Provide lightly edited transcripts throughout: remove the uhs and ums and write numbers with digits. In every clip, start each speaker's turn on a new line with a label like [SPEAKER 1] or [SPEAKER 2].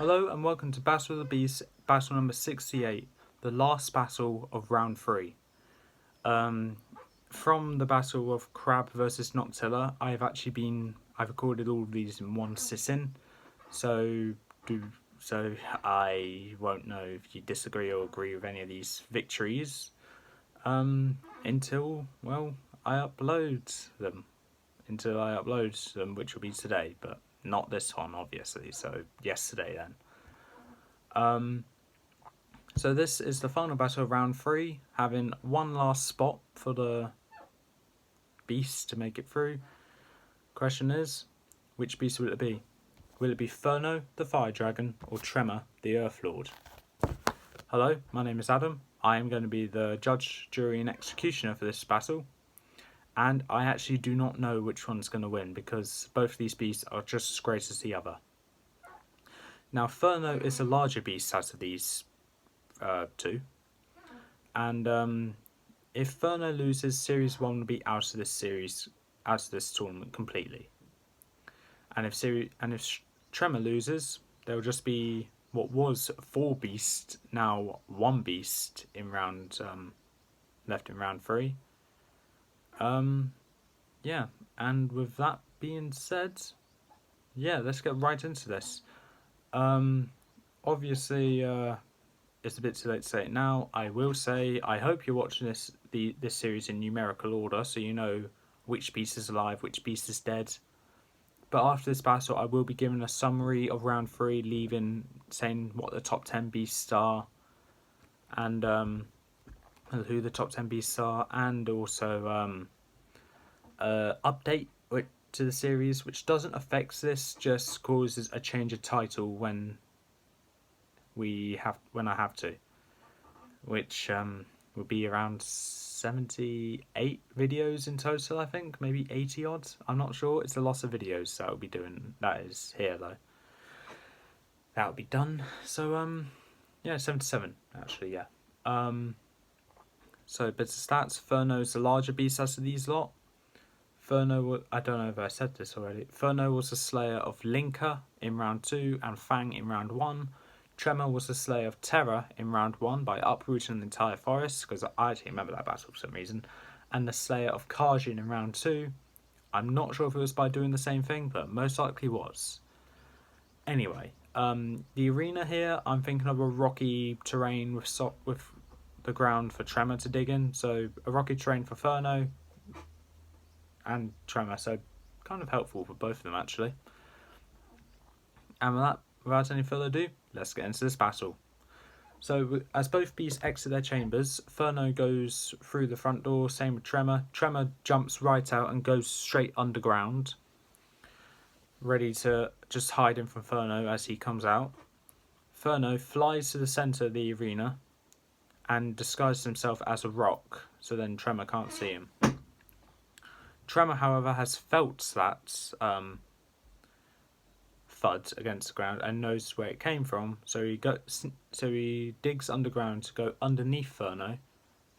[SPEAKER 1] Hello and welcome to Battle of the Beasts, battle number 68, the last battle of round 3. From the battle of Crab versus Noctilla, I've recorded all of these in one sitting, so I won't know if you disagree or agree with any of these victories until I upload them, which will be today, but not this one obviously. So yesterday then. So this is the final battle of round 3, having one last spot for the beast to make it through. Question is, which beast will it be? Will it be Ferno, the Fire Dragon, or Trema, the Earth Lord? Hello, my name is Adam. I am going to be the judge, jury and executioner for this battle. And I actually do not know which one's going to win because both of these beasts are just as great as the other. Now Ferno is the larger beast out of these two. And if Ferno loses, Series 1 will be out of this tournament completely. And if Trema loses, there will just be what was 4 beasts, now 1 beast in left in round 3. Yeah, and with that being said, let's get right into this. Obviously, it's a bit too late to say it now. I will say I hope you're watching this series in numerical order, so you know which beast is alive, which beast is dead. But after this battle, I will be giving a summary of round 3, saying what the top 10 beasts are, and who the top 10 beasts are, and also update to the series, which doesn't affect this, just causes a change of title when I have to, which will be around 78 videos in total, I think, maybe 80 odd, I'm not sure. It's a lot of videos that I'll be doing. That is here though, that'll be done. So 77 actually. So bit of stats. Ferno's the larger beast out of these lot. Ferno, I don't know if I said this already. Ferno was the slayer of Linka in round 2 and Fang in round 1. Trema was the slayer of Terra in round 1 by uprooting an entire forest, because I actually remember that battle for some reason. And the slayer of Kajin in round 2. I'm not sure if it was by doing the same thing, but most likely was. Anyway, the arena here, I'm thinking of a rocky terrain with the ground for Trema to dig in. So a rocky terrain for Ferno and Trema, so kind of helpful for both of them actually. And with that, without any further ado, let's get into this battle. So as both beasts exit their chambers, Ferno goes through the front door, same with Trema. Trema jumps right out and goes straight underground, ready to just hide him from Ferno as he comes out. Ferno flies to the centre of the arena and disguises himself as a rock, so then Trema can't see him. Trema, however, has felt that thud against the ground and knows where it came from, so he digs underground to go underneath Ferno.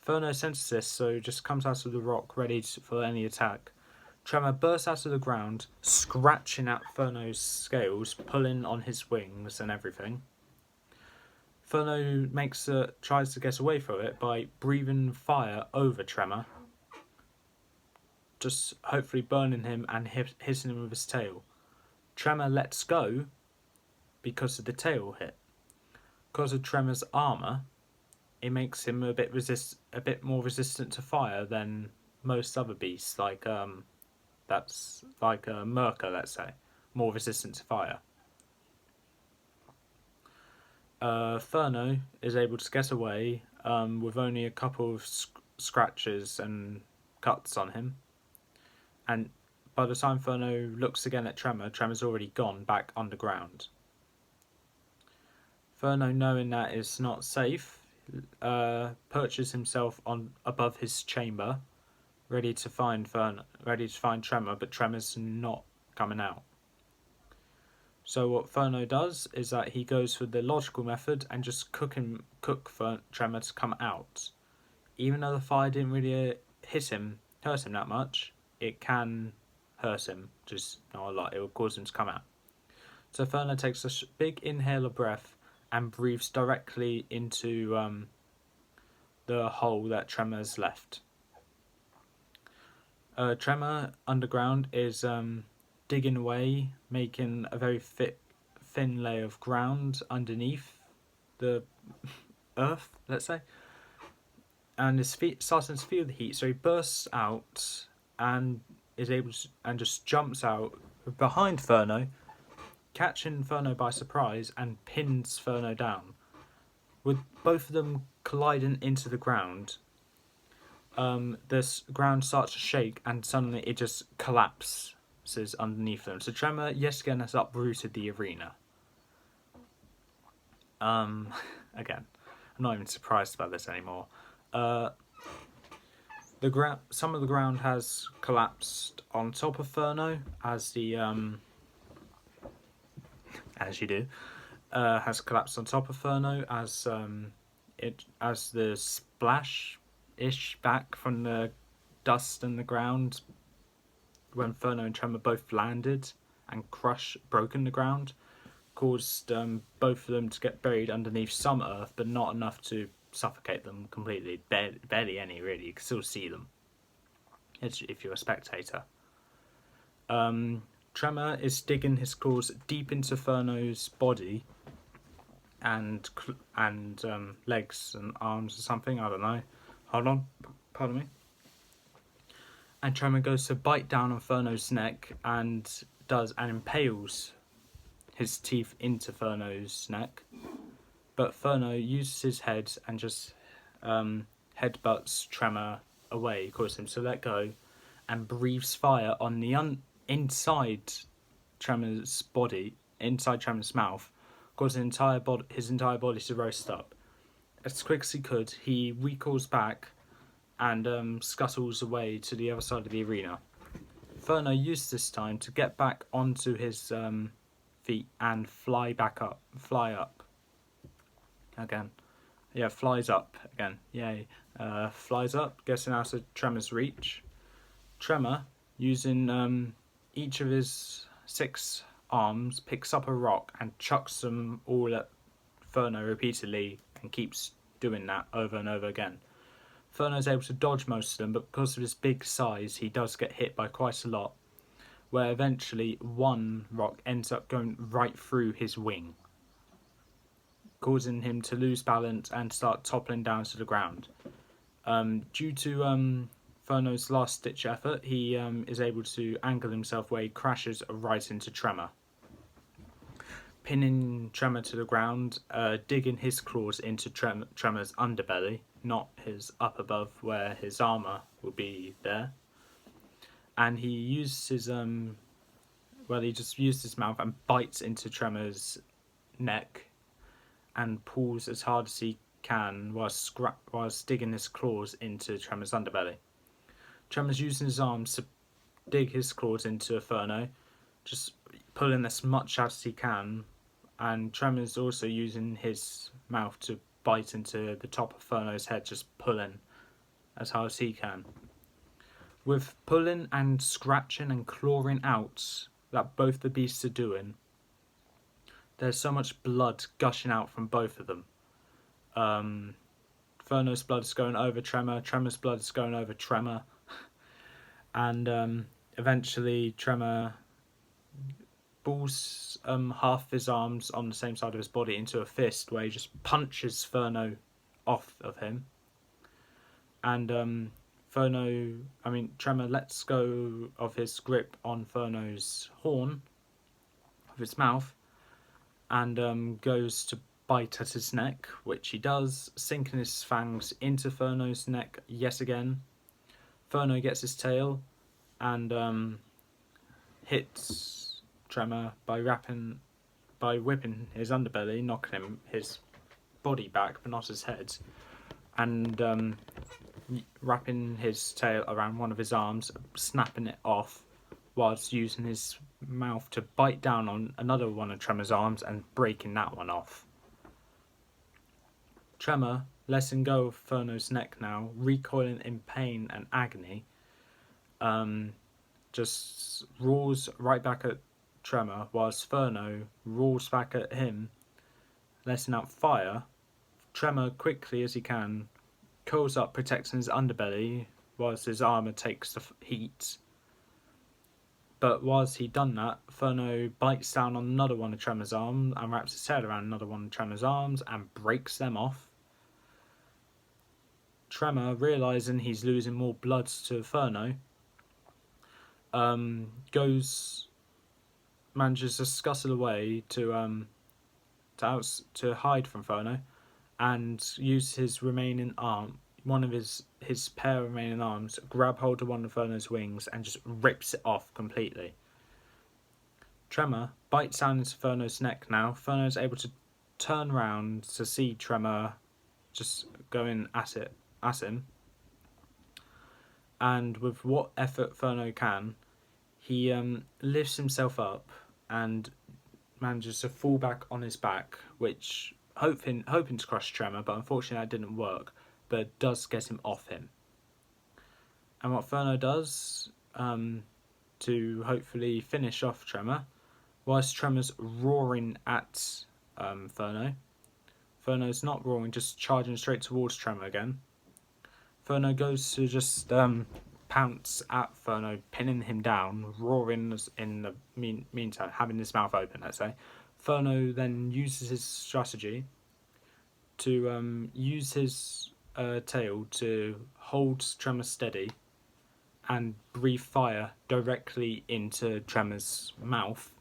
[SPEAKER 1] Ferno senses this, so just comes out of the rock ready for any attack. Trema bursts out of the ground, scratching at Ferno's scales, pulling on his wings and everything. Ferno tries to get away from it by breathing fire over Trema, just hopefully burning him and hitting him with his tail. Trema lets go because of the tail hit. Because of Trema's armour, it makes him a bit more resistant to fire than most other beasts, like that's like a Merca, let's say, more resistant to fire. Ferno is able to get away with only a couple of scratches and cuts on him, and by the time Ferno looks again at Trema, Trema's already gone back underground. Ferno, knowing that it's not safe, perches himself above his chamber, ready to find Trema, but Trema's not coming out. So what Ferno does is that he goes for the logical method and just cook for Trema to come out. Even though the fire didn't really hurt him that much, it can hurt him, just not a lot. It will cause him to come out. So Ferno takes a big inhale of breath and breathes directly into the hole that Trema's left. Trema underground is digging away, making a very thin layer of ground underneath the earth, let's say. And his feet starting to feel the heat, so he bursts out and is able to, and just jumps out behind Ferno, catching Ferno by surprise and pins Ferno down. With both of them colliding into the ground, this ground starts to shake and suddenly it just collapses underneath them. So Trema, yes again, has uprooted the arena. Again, I'm not even surprised about this anymore. Some of the ground has collapsed on top of Ferno as the as you do, has collapsed on top of Ferno as the splash-ish back from the dust and the ground when Ferno and Trema both landed and broken the ground, caused both of them to get buried underneath some earth, but not enough to suffocate them completely. Barely any, really. You can still see them if you're a spectator. Trema is digging his claws deep into Ferno's body and legs and arms or something. I don't know. Hold on. Pardon me. And Trema goes to bite down on Ferno's neck and impales his teeth into Ferno's neck. But Ferno uses his head and just headbutts Trema away, causes him to let go, and breathes fire on the inside Trema's body, inside Trema's mouth, causing his entire body to roast up. As quick as he could, he recoils back and scuttles away to the other side of the arena. Ferno used this time to get back onto his feet and fly up. Again. Yeah, flies up again. Yay. Flies up, getting out of Trema's reach. Trema, using each of his 6 arms, picks up a rock and chucks them all at Ferno repeatedly and keeps doing that over and over again. Ferno's able to dodge most of them, but because of his big size, he does get hit by quite a lot, where eventually one rock ends up going right through his wing, causing him to lose balance and start toppling down to the ground. Due to Ferno's last-ditch effort, he is able to angle himself where he crashes right into Trema, pinning Trema to the ground, digging his claws into Trema's underbelly, not his up above where his armour will be there. And he uses his he just used his mouth and bites into Trema's neck and pulls as hard as he can whilst digging his claws into Trema's underbelly. Trema's using his arms to dig his claws into Ferno, just pulling as much as he can, and Trema's also using his mouth to bite into the top of Ferno's head, just pulling as hard as he can. With pulling and scratching and clawing out that both the beasts are doing, there's so much blood gushing out from both of them. Ferno's blood is going over Trema, Trema's blood is going over Trema, and eventually Trema balls half his arms on the same side of his body into a fist where he just punches Ferno off of him. And Trema lets go of his grip on Ferno's horn of his mouth and goes to bite at his neck, which he does, sinking his fangs into Ferno's neck yet again. Ferno gets his tail and hits Trema by whipping his underbelly, knocking his body back but not his head, and wrapping his tail around one of his arms, snapping it off whilst using his mouth to bite down on another one of Trema's arms and breaking that one off. Trema, letting go of Ferno's neck now, recoiling in pain and agony, just roars right back at Trema, whilst Ferno roars back at him, letting out fire. Trema, quickly as he can, curls up, protecting his underbelly, whilst his armour takes the heat. But whilst he'd done that, Ferno bites down on another one of Trema's arms and wraps his tail around another one of Trema's arms and breaks them off. Trema, realising he's losing more blood to Ferno, manages to scuttle away to hide from Ferno, and use his remaining arm, one of his pair of remaining arms, grab hold of one of Ferno's wings and just rips it off completely. Trema bites down into Ferno's neck now. Ferno's able to turn around to see Trema just going at him. And with what effort Ferno can, he lifts himself up and manages to fall back on his back, which hoping to crush Trema, but unfortunately that didn't work, but it does get him off him. And what Ferno does to hopefully finish off Trema, whilst Trema's roaring at Ferno's not roaring, just charging straight towards Trema again. Ferno goes to just pounce at Ferno, pinning him down, roaring in the meantime, having his mouth open, let's say. Ferno then uses his strategy to use his tail to hold Trema steady and breathe fire directly into Trema's mouth,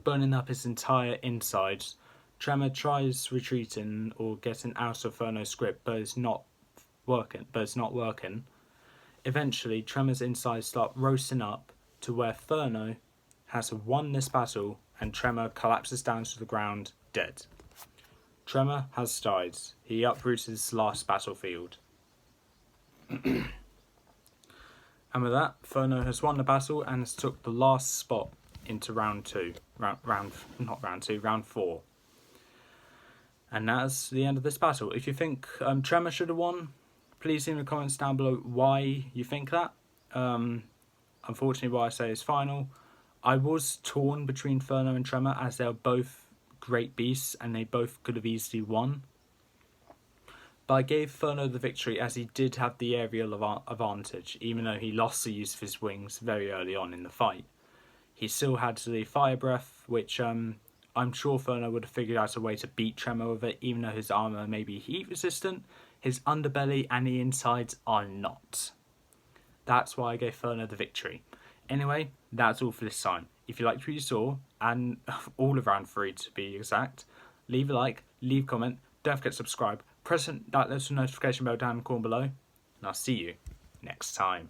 [SPEAKER 1] burning up his entire insides. Trema tries retreating or getting out of Ferno's grip, but it's not working. Eventually, Trema's insides start roasting up to where Ferno has won this battle, and Trema collapses down to the ground, dead. Trema has died. He uprooted his last battlefield. And with that, Ferno has won the battle and has took the last spot into round 4. And that's the end of this battle. If you think Trema should have won, please leave in the comments down below why you think that. Unfortunately, what I say is final. I was torn between Ferno and Trema, as they're both great beasts and they both could have easily won. But I gave Ferno the victory, as he did have the aerial advantage, even though he lost the use of his wings very early on in the fight. He still had the fire breath, which I'm sure Ferno would have figured out a way to beat Trema with it, even though his armour may be heat resistant. His underbelly and the insides are not. That's why I gave Ferno the victory. Anyway, that's all for this time. If you liked what you saw, and all of round 3 to be exact, leave a like, leave a comment, don't forget to subscribe, press that little notification bell down in the corner below, and I'll see you next time.